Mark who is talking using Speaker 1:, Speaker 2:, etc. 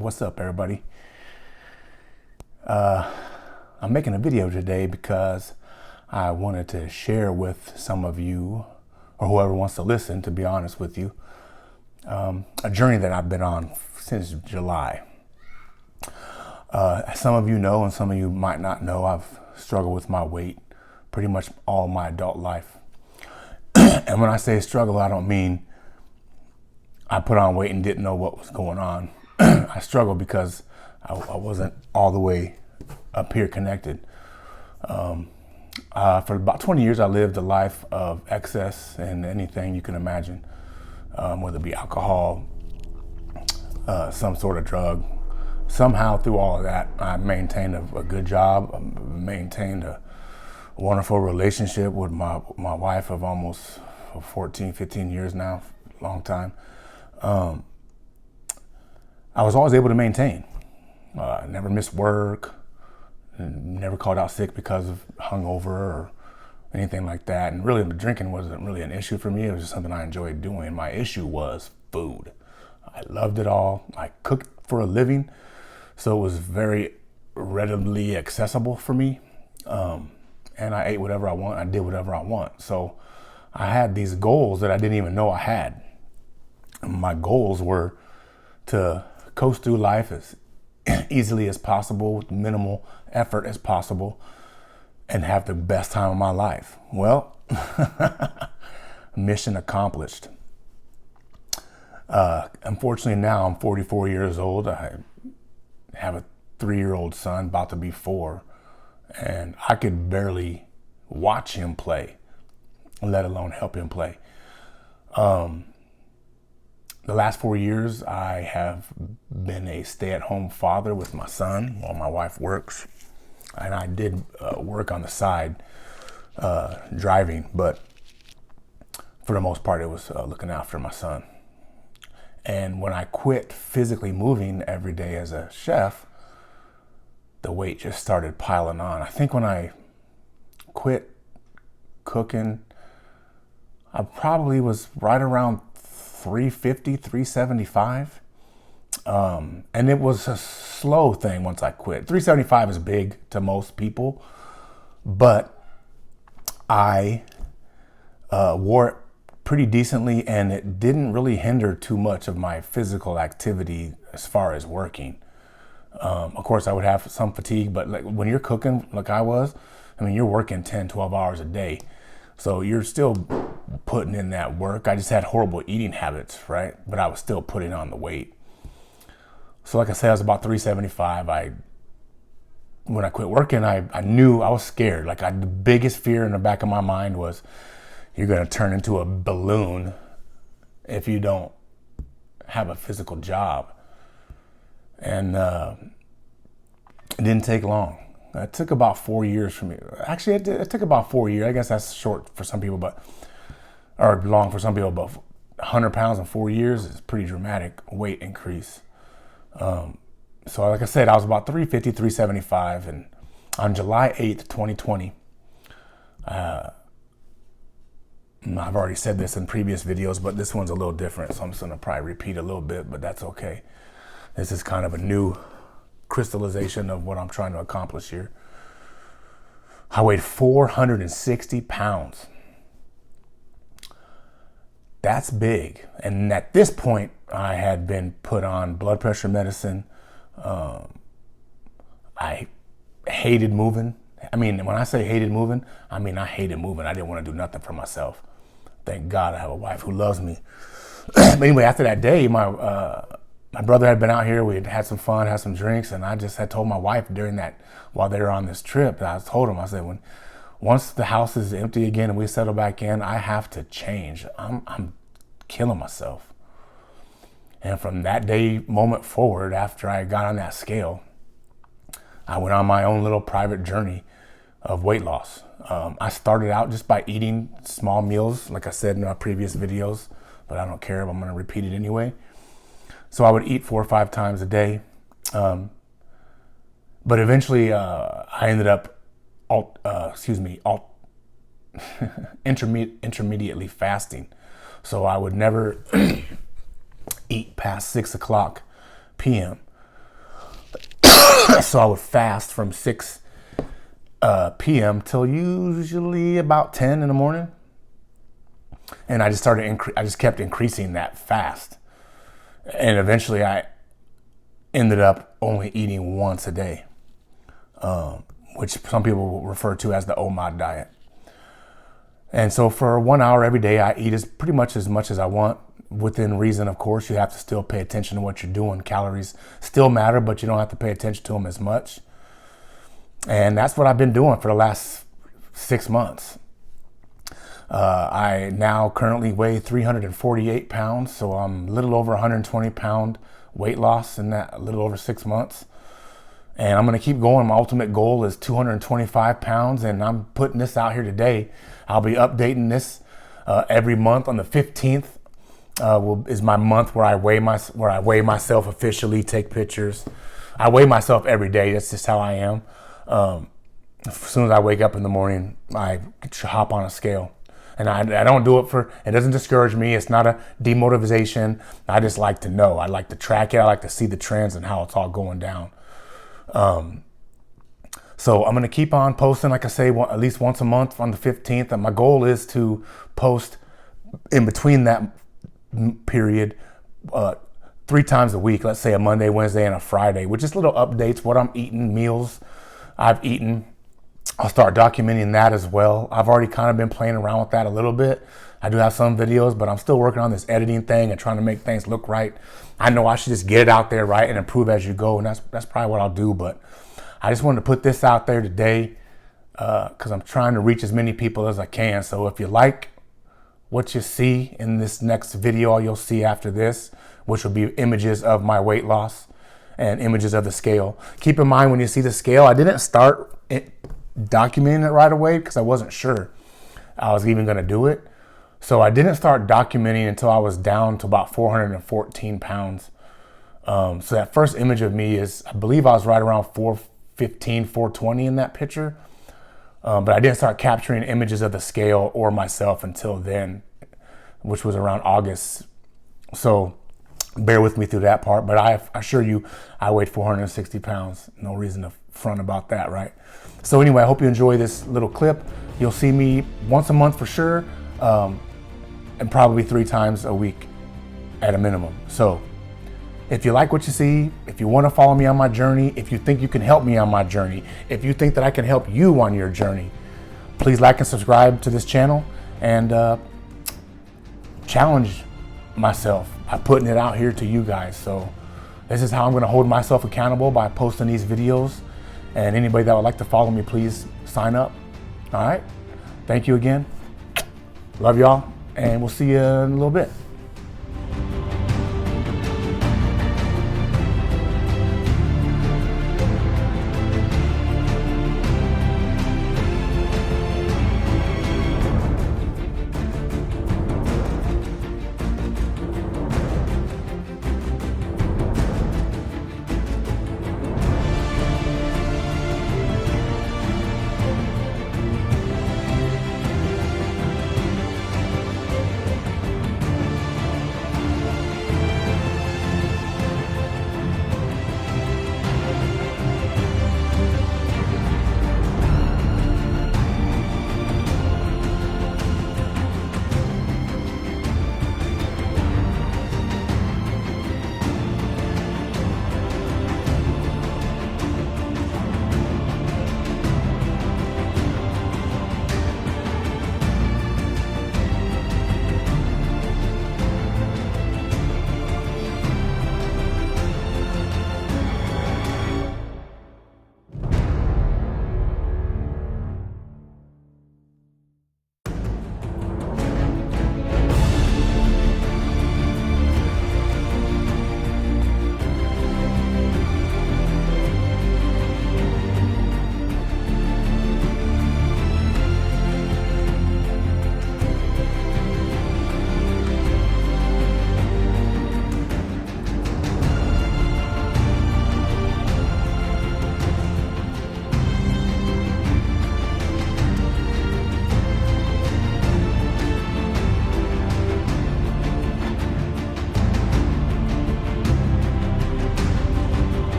Speaker 1: What's up, everybody? I'm making a video today because I wanted to share with some of you, or whoever wants to listen, to be honest with you, a journey that I've been on since July. As some of you know, and some of you might not know, I've struggled with my weight pretty much all my adult life. And when I say struggle, I don't mean I put on weight and didn't know what was going on. I struggled because I wasn't all the way up here connected. For about 20 years, I lived a life of excess and anything you can imagine, whether it be alcohol, some sort of drug. Somehow through all of that, I maintained a good job, maintained a wonderful relationship with my wife of almost 14, 15 years now, long time. I was always able to maintain. Never missed work, never called out sick because of hungover or anything like that. And really, the drinking wasn't really an issue for me. It was just something I enjoyed doing. My issue was food. I loved it all. I cooked for a living, so it was very readily accessible for me. And I ate whatever I want. I did whatever I want. So I had these goals that I didn't even know I had. My goals were to coast through life as easily as possible, with minimal effort as possible, and have the best time of my life. Well, mission accomplished. Unfortunately, now I'm 44 years old. I have a 3-year-old son, about to be 4, and I could barely watch him play, let alone help him play. The last 4 years, I have been a stay-at-home father with my son while my wife works. And I did work on the side, driving, but for the most part, it was looking after my son. And when I quit physically moving every day as a chef, the weight just started piling on. I think when I quit cooking, I probably was right around 350, 375. And it was a slow thing once I quit. 375 is big to most people, but I wore it pretty decently, and it didn't really hinder too much of my physical activity as far as working. Of course, I would have some fatigue, but like when you're cooking like I was, I mean, you're working 10, 12 hours a day. So you're still putting in that work. I just had horrible eating habits, right? But I was still putting on the weight. So like I said, I was about 375. When I quit working, I knew I was scared. The biggest fear in the back of my mind was you're going to turn into a balloon if you don't have a physical job. And it didn't take long. It took about 4 years for me. Actually, it took about 4 years. I guess that's short for some people, or long for some people, but 100 pounds in 4 years is pretty dramatic weight increase. So like I said, I was about 350, 375. And on July 8th, 2020, I've already said this in previous videos, but this one's a little different. So I'm just going to probably repeat a little bit, but that's okay. This is kind of a new crystallization of what I'm trying to accomplish here. I weighed 460 pounds. That's big. And at this point, I had been put on blood pressure medicine. I hated moving. I mean, when I say hated moving, I mean I hated moving. I didn't want to do nothing for myself. Thank God I have a wife who loves me. But anyway, after that day, my brother had been out here. We had some fun, had some drinks, and I just had told my wife while they were on this trip, I told him, I said, once the house is empty again and we settle back in, I have to change. I'm killing myself. And from that day moment forward, after I got on that scale, I went on my own little private journey of weight loss. I started out just by eating small meals, like I said in our previous videos, but I don't care. I'm going to repeat it anyway. So I would eat 4 or 5 times a day. But eventually I ended up intermediately fasting. So I would never eat past 6 o'clock p.m. So I would fast from 6 p.m. till usually about 10 in the morning. And I just kept increasing that fast. And eventually I ended up only eating once a day, which some people refer to as the OMAD diet. And so for 1 hour every day, I eat pretty much as I want, within reason, of course. You have to still pay attention to what you're doing. Calories still matter, but you don't have to pay attention to them as much. And that's what I've been doing for the last 6 months. I now currently weigh 348 pounds, so I'm a little over 120 pound weight loss in that a little over 6 months. And I'm going to keep going. My ultimate goal is 225 pounds, and I'm putting this out here today. I'll be updating this every month. On the 15th is my month where I weigh myself officially, take pictures. I weigh myself every day. That's just how I am. As soon as I wake up in the morning, I hop on a scale. And I don't do it it doesn't discourage me. It's not a demotivation. I just like to know. I like to track it. I like to see the trends and how it's all going down. So I'm going to keep on posting, like I say, at least once a month on the 15th. And my goal is to post in between that period 3 times a week. Let's say a Monday, Wednesday, and a Friday, with just little updates, what I'm eating, meals I've eaten. I'll start documenting that as well. I've already kind of been playing around with that a little bit. I do have some videos, but I'm still working on this editing thing and trying to make things look right. I know I should just get it out there right and improve as you go, and that's probably what I'll do. But I just wanted to put this out there today because I'm trying to reach as many people as I can. So if you like what you see in this next video, you'll see after this, which will be images of my weight loss and images of the scale. Keep in mind, when you see the scale, I didn't start documenting it right away because I wasn't sure I was even going to do it. So I didn't start documenting until I was down to about 414 pounds. So that first image of me is, I believe I was right around 415, 420 in that picture. But I didn't start capturing images of the scale or myself until then, which was around August. So bear with me through that part. But I assure you, I weighed 460 pounds. No reason to front about that, right? So anyway, I hope you enjoy this little clip. You'll see me once a month for sure. And probably 3 times a week at a minimum. So if you like what you see, if you want to follow me on my journey, if you think you can help me on my journey, if you think that I can help you on your journey, please like and subscribe to this channel and challenge myself by putting it out here to you guys. So this is how I'm going to hold myself accountable, by posting these videos. And anybody that would like to follow me, please sign up. All right. Thank you again. Love y'all, and we'll see you in a little bit.